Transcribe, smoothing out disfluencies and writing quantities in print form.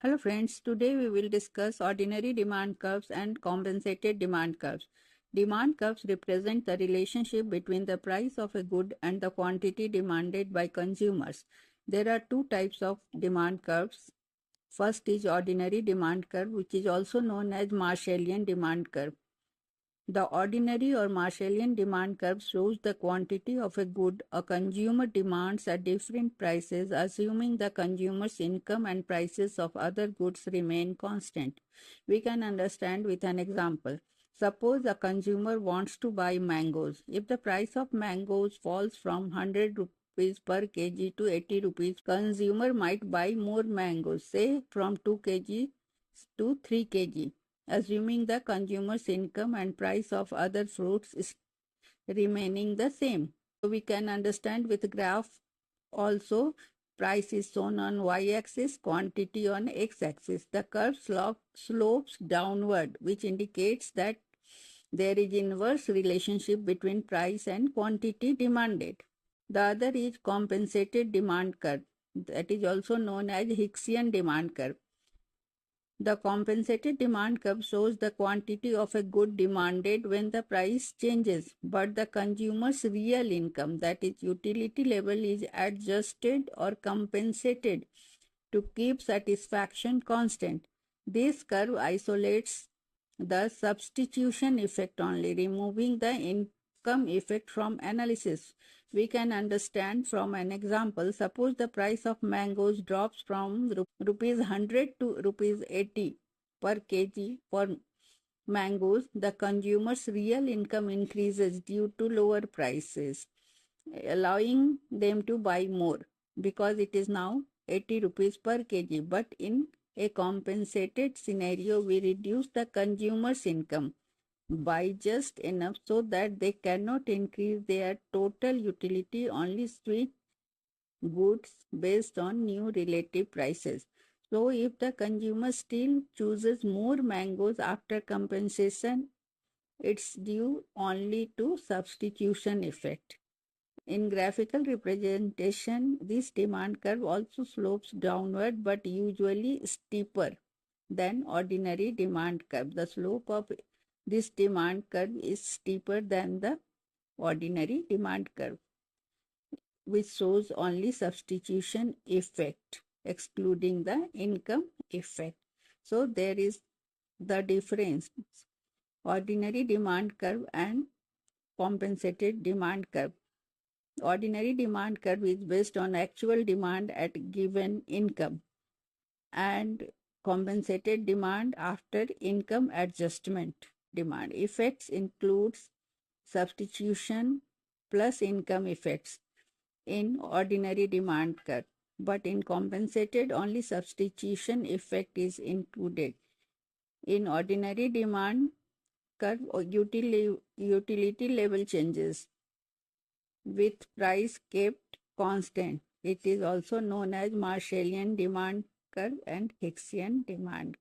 Hello friends, today we will discuss ordinary demand curves and compensated demand curves. Demand curves represent the relationship between the price of a good and the quantity demanded by consumers. There are two types of demand curves. First is ordinary demand curve, which is also known as Marshallian demand curve. The ordinary or Marshallian demand curve shows the quantity of a good a consumer demands at different prices, assuming the consumer's income and prices of other goods remain constant. We can understand with an example. Suppose a consumer wants to buy mangoes. If the price of mangoes falls from 100 rupees per kg to 80 rupees, consumer might buy more mangoes, say from 2 kg to 3 kg, assuming the consumer's income and price of other fruits is remaining the same. So we can understand with graph also. Price is shown on y-axis, quantity on x-axis. The curve slopes downward, which indicates that there is inverse relationship between price and quantity demanded. The other is compensated demand curve, that is also known as Hicksian demand curve. The compensated demand curve shows the quantity of a good demanded when the price changes, but the consumer's real income, that is utility level, is adjusted or compensated to keep satisfaction constant. This curve isolates the substitution effect only, removing the income effect from analysis. We can understand from an example. Suppose the price of mangoes drops from rupees 100 to rupees 80 per kg for mangoes. The consumer's real income increases due to lower prices, allowing them to buy more because it is now 80 rupees per kg. But in a compensated scenario, we reduce the consumer's income by just enough so that they cannot increase their total utility, only switch goods based on new relative prices. So if the consumer still chooses more mangoes after compensation, it's due only to substitution effect. In graphical representation, this demand curve also slopes downward but usually steeper than ordinary demand curve. The slope of this demand curve is steeper than the ordinary demand curve, which shows only substitution effect, excluding the income effect. So there is the difference. Ordinary demand curve and compensated demand curve. Ordinary demand curve is based on actual demand at given income, and compensated demand after income adjustment. Demand effects includes substitution plus income effects in ordinary demand curve, but in compensated only substitution effect is included. In ordinary demand curve, utility level changes with price kept constant. It is also known as Marshallian demand curve and Hicksian demand